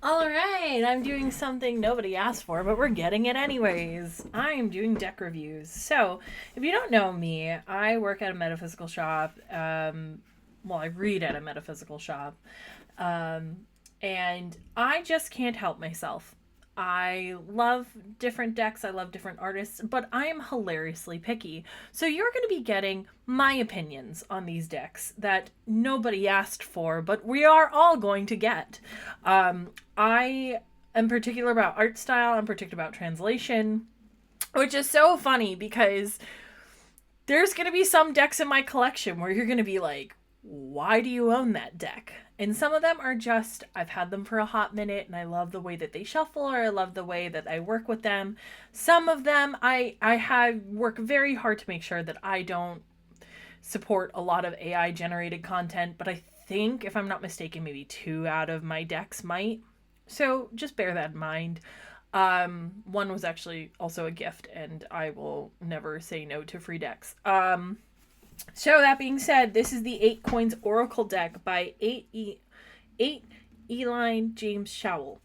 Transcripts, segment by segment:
All right, I'm doing something nobody asked for, but we're getting it anyways. I'm doing deck reviews. So, if you don't know me, I work at a metaphysical shop. I read at a metaphysical shop. Um, and I just can't help myself. I love different decks, I love different artists, but I am hilariously picky. So you're going to be getting my opinions on these decks that nobody asked for, but we are all going to get. I am particular about art style, I'm particular about translation, which is so funny because there's going to be some decks in my collection where you're going to be like, why do you own that deck? And some of them are just, I've had them for a hot minute and I love the way that they shuffle, or I love the way that I work with them. Some of them I have work very hard to make sure that I don't support a lot of AI generated content, but I think, if I'm not mistaken, maybe two out of my decks might. So just bear that in mind. One was actually also a gift, and I will never say no to free decks. So that being said, this is the Eight Coins Oracle deck by Eight Elian-James Showell.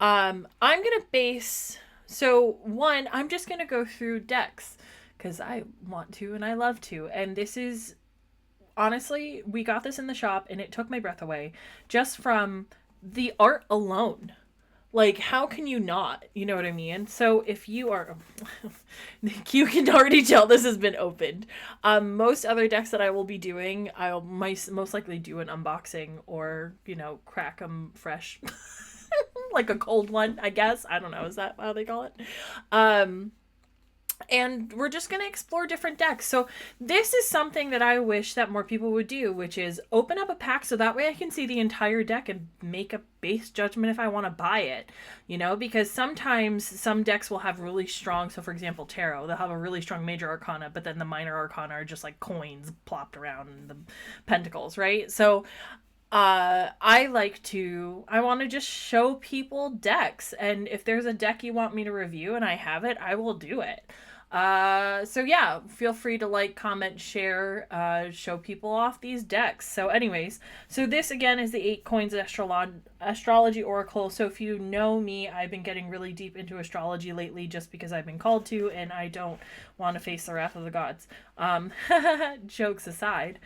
I'm gonna base. So one, I'm just gonna go through decks because I want to and I love to, and this is honestly, we got this in the shop and it took my breath away just from the art alone. Like, how can you not? You know what I mean? So if you are, you can already tell this has been opened. Most other decks that I will be doing, I'll most likely do an unboxing or, crack them fresh. Like a cold one, I guess. I don't know. Is that how they call it? And we're just going to explore different decks. So this is something that I wish that more people would do, which is open up a pack so that way I can see the entire deck and make a base judgment if I want to buy it, because sometimes some decks will have really strong, so for example, tarot, they'll have a really strong major arcana, but then the minor arcana are just like coins plopped around in the pentacles, right? So I want to just show people decks, and if there's a deck you want me to review and I have it, I will do it. So yeah, feel free to like, comment, share, show people off these decks. So anyways, so this again is the Eight Coins Astrology Oracle. So if you know me, I've been getting really deep into astrology lately just because I've been called to, and I don't want to face the wrath of the gods. Jokes aside.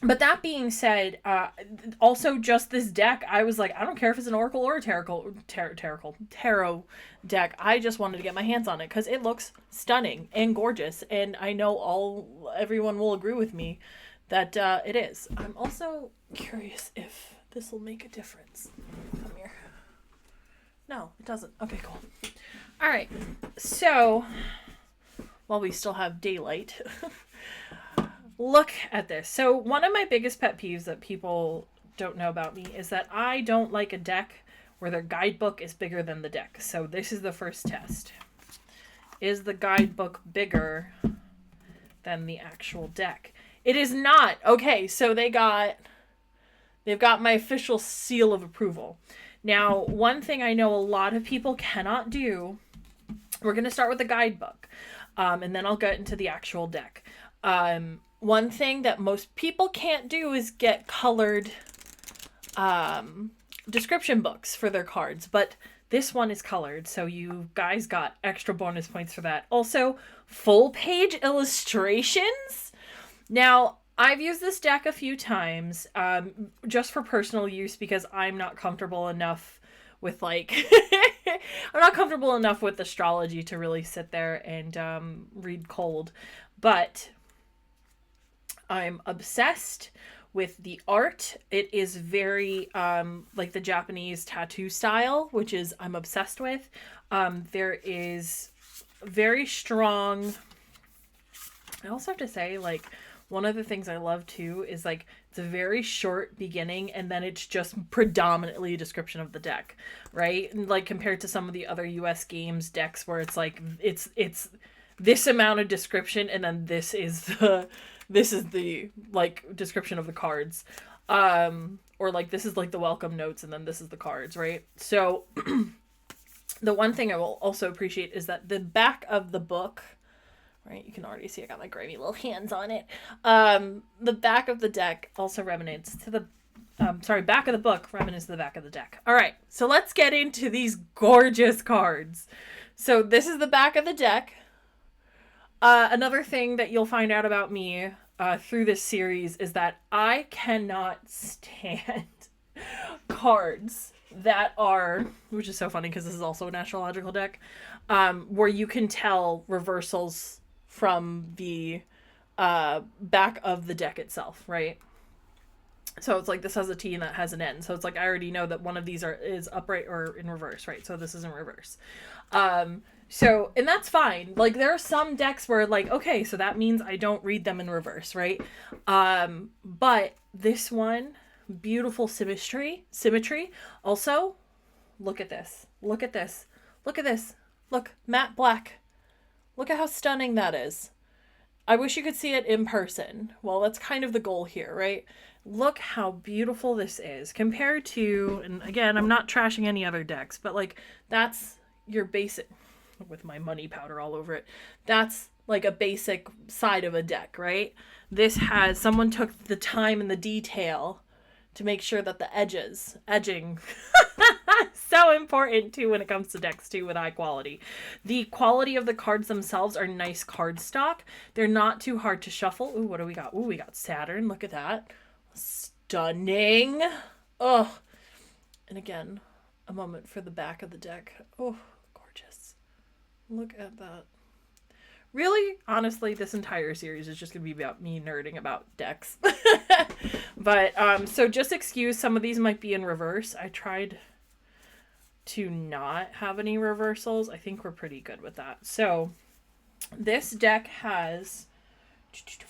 But that being said, also just this deck, I was like, I don't care if it's an Oracle or a tarot deck. I just wanted to get my hands on it because it looks stunning and gorgeous, and I know everyone will agree with me that it is. I'm also curious if this will make a difference. Come here. No, it doesn't. Okay, cool. All right. So, while we still have daylight. Look at this. So one of my biggest pet peeves that people don't know about me is that I don't like a deck where their guidebook is bigger than the deck. So this is the first test. Is the guidebook bigger than the actual deck? It is not. Okay, so they've got my official seal of approval. Now, one thing I know a lot of people cannot do, we're going to start with the guidebook, and then I'll get into the actual deck. One thing that most people can't do is get colored description books for their cards, but this one is colored, so you guys got extra bonus points for that. Also, full page illustrations. Now, I've used this deck a few times just for personal use because I'm not comfortable enough with I'm not comfortable enough with astrology to really sit there and read cold, but I'm obsessed with the art. It is very like the Japanese tattoo style, which is I'm obsessed with. There is very strong. I also have to say, like, one of the things I love too is like it's a very short beginning and then it's just predominantly a description of the deck, right? And like compared to some of the other US games decks where it's like it's this amount of description and then this is the like description of the cards, or like this is like the welcome notes and then this is the cards, right? So the one thing I will also appreciate is that the back of the book, right, you can already see I got my grimy little hands on it, the back of the deck also resonates to the back of the book, reminiscent of the back of the deck. All right, so let's get into these gorgeous cards. So this is the back of the deck. Another thing that you'll find out about me through this series is that I cannot stand cards that are, which is so funny because this is also an astrological deck, where you can tell reversals from the back of the deck itself, right? So it's like this has a T and that has an N. So it's like I already know that one of these is upright or in reverse, right? So this is in reverse. So, and that's fine. Like there are some decks where like, okay, so that means I don't read them in reverse, right? But this one, beautiful symmetry. Also, look at this. Look at this. Look at this. Look, matte black. Look at how stunning that is. I wish you could see it in person. Well, that's kind of the goal here, right? Look how beautiful this is compared to, and again, I'm not trashing any other decks, but like that's your basic, with my money powder all over it. That's like a basic side of a deck, right? This has, someone took the time and the detail to make sure that the edging, so important too when it comes to decks too with high quality. The quality of the cards themselves are nice card stock. They're not too hard to shuffle. Ooh, what do we got? Ooh, we got Saturn. Look at that. Stunning. Oh, and again, a moment for the back of the deck. Oh, gorgeous. Look at that. Really, honestly, this entire series is just going to be about me nerding about decks. But, so just excuse some of these might be in reverse. I tried to not have any reversals. I think we're pretty good with that. So, this deck has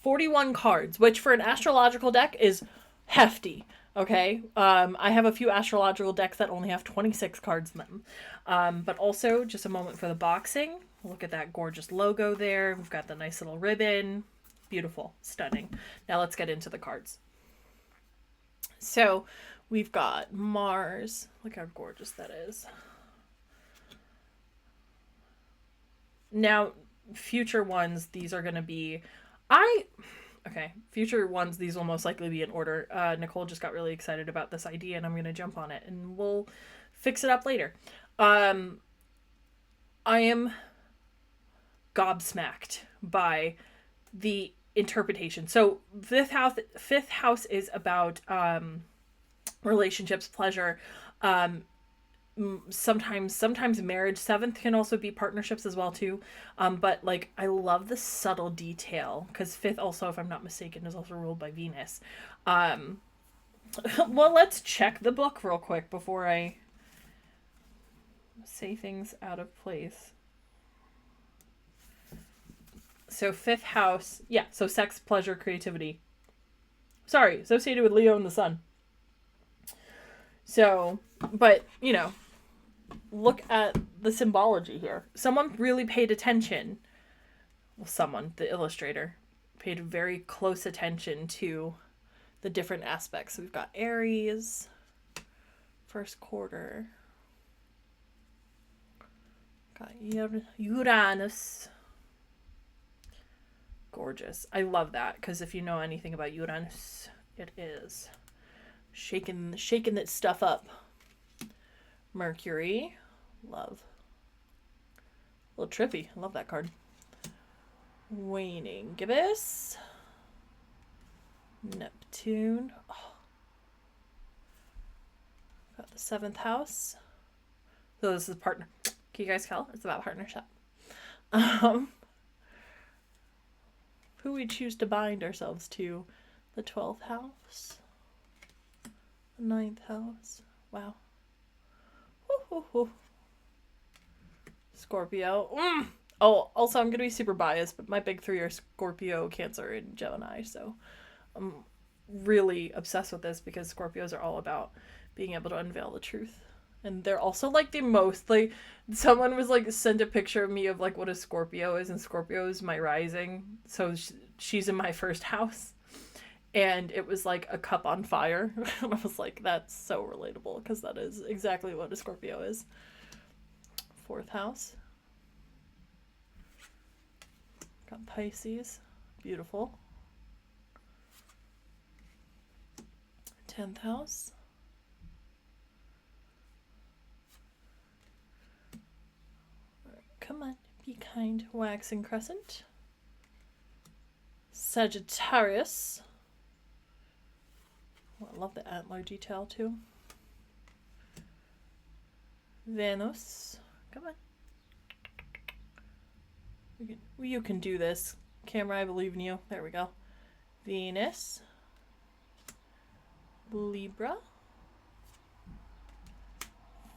41 cards, which for an astrological deck is hefty. Okay, I have a few astrological decks that only have 26 cards in them. But also, just a moment for the boxing. Look at that gorgeous logo there. We've got the nice little ribbon. Beautiful, stunning. Now let's get into the cards. So we've got Mars. Look how gorgeous that is. Now, future ones, these are going to be... future ones, these will most likely be in order. Nicole just got really excited about this idea, and I'm going to jump on it, and we'll fix it up later. I am gobsmacked by the interpretation. So fifth house is about relationships, pleasure, sometimes marriage. Seventh can also be partnerships as well too. But like I love the subtle detail because fifth also, if I'm not mistaken, is also ruled by Venus. Well, let's check the book real quick before I say things out of place. So fifth house, yeah, so sex, pleasure, creativity. Sorry, associated with Leo and the Sun. So, but, you know, look at the symbology here. Someone really paid attention. Well, someone, the illustrator, paid very close attention to the different aspects. So we've got Aries, first quarter. Got Uranus. Gorgeous. I love that because if you know anything about Uranus, it is shaking that stuff up. Mercury, love. A little trippy. I love that card. Waning gibbous. Neptune. Oh. Got the seventh house. So this is partner. Can you guys tell? It's about partnership. Who we choose to bind ourselves to. The 12th house. The 9th house. Wow. Scorpio. Oh, also I'm going to be super biased, but my big three are Scorpio, Cancer, and Gemini. So I'm really obsessed with this because Scorpios are all about being able to unveil the truth. And they're also like the most, like, someone was like sent a picture of me of like what a Scorpio is, and Scorpio is my rising. So she's in my first house. And it was like a cup on fire. And I was like, that's so relatable because that is exactly what a Scorpio is. Fourth house. Got Pisces. Beautiful. 10th house. Come on, be kind. Waxing crescent. Sagittarius. Oh, I love the antler detail too. Venus. Come on. You can do this. Camera, I believe in you. There we go. Venus. Libra.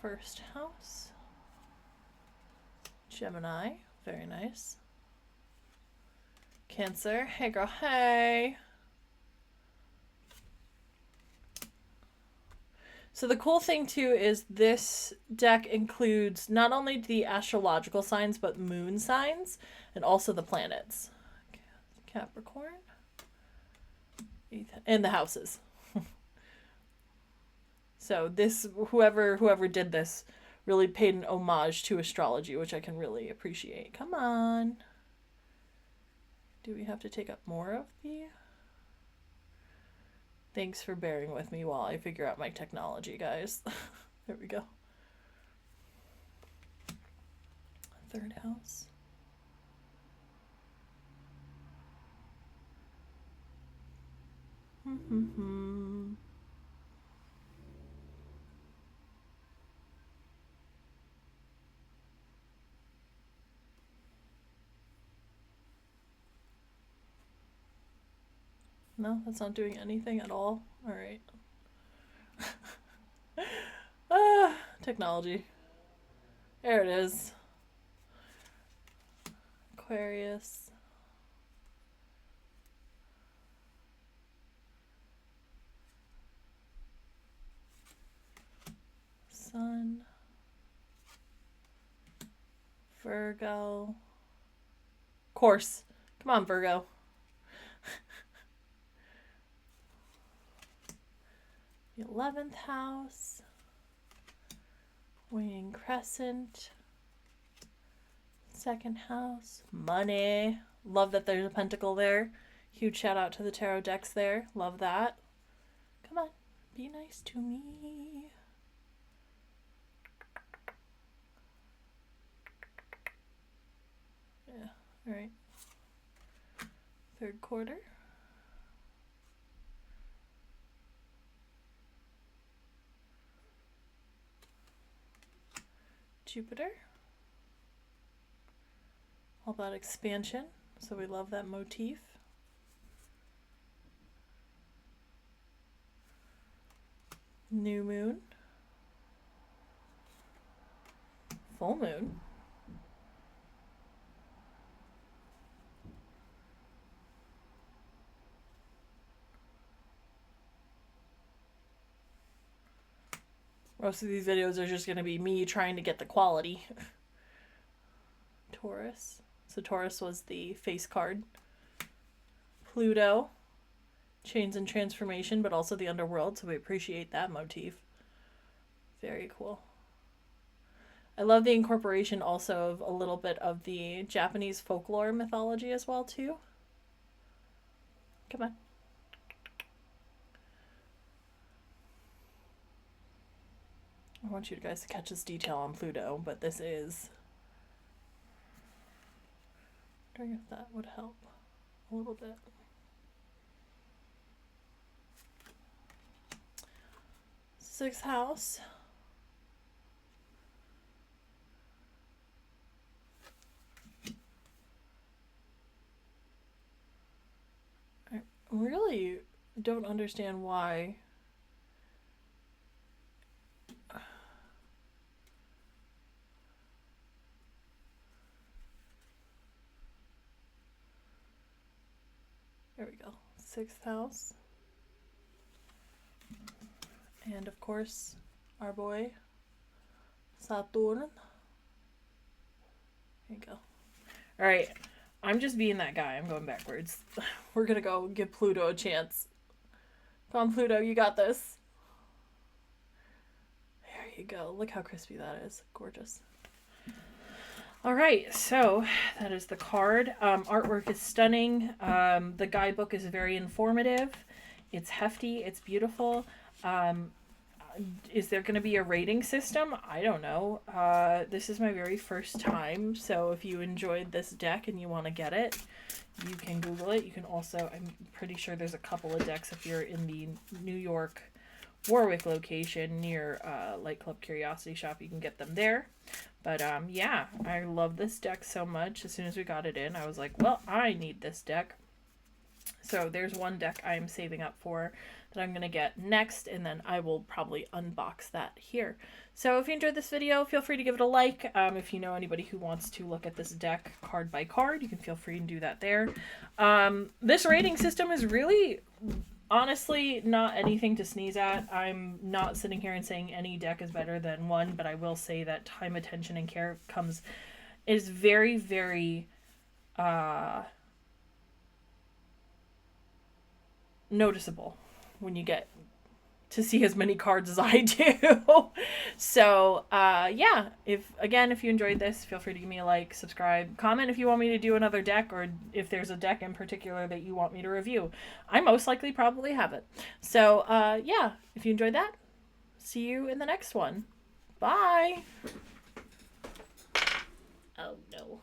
First house. Gemini. Very nice. Cancer. Hey girl, hey. So the cool thing too is this deck includes not only the astrological signs, but moon signs and also the planets. Capricorn. And the houses. So this, whoever did this really paid an homage to astrology, which I can really appreciate. Come on. Do we have to take up more of the... Thanks for bearing with me while I figure out my technology, guys. There we go. Third house. No, that's not doing anything at all. All right. Technology. There it is. Aquarius. Sun. Virgo. Of course. Come on, Virgo. The 11th house, waning crescent, second house, money. Love that there's a pentacle there. Huge shout out to the tarot decks there. Love that. Come on, be nice to me. Yeah, all right. Third quarter. Jupiter. All about expansion, so we love that motif. New moon. Full moon. Most of these videos are just going to be me trying to get the quality. Taurus. So Taurus was the face card. Pluto. Change and transformation, but also the underworld, so we appreciate that motif. Very cool. I love the incorporation also of a little bit of the Japanese folklore mythology as well, too. Come on. I want you guys to catch this detail on Pluto, but this is... I wonder if that would help a little bit. Sixth house. I really don't understand why... There we go. Sixth house. And of course, our boy, Saturn. There you go. All right. I'm just being that guy. I'm going backwards. We're going to go give Pluto a chance. Come on, Pluto. You got this. There you go. Look how crispy that is. Gorgeous. All right, so that is the card. Artwork is stunning. The guidebook is very informative. It's hefty. It's beautiful. Is there going to be a rating system? I don't know. This is my very first time, so if you enjoyed this deck and you want to get it, you can Google it. You can also, I'm pretty sure there's a couple of decks if you're in the New York Warwick location near Light Club Curiosity Shop. You can get them there. But yeah, I love this deck so much. As soon as we got it in, I was like, well, I need this deck. So there's one deck I'm saving up for that I'm going to get next, and then I will probably unbox that here. So if you enjoyed this video, feel free to give it a like. If you know anybody who wants to look at this deck card by card, you can feel free to do that there. This rating system is really, honestly, not anything to sneeze at. I'm not sitting here and saying any deck is better than one, but I will say that time, attention, and care is very, very noticeable when you get to see as many cards as I do. So yeah, if you enjoyed this, feel free to give me a like, subscribe, comment if you want me to do another deck, or if there's a deck in particular that you want me to review. I most likely probably have it. So yeah, if you enjoyed that, see you in the next one. Bye. Oh no.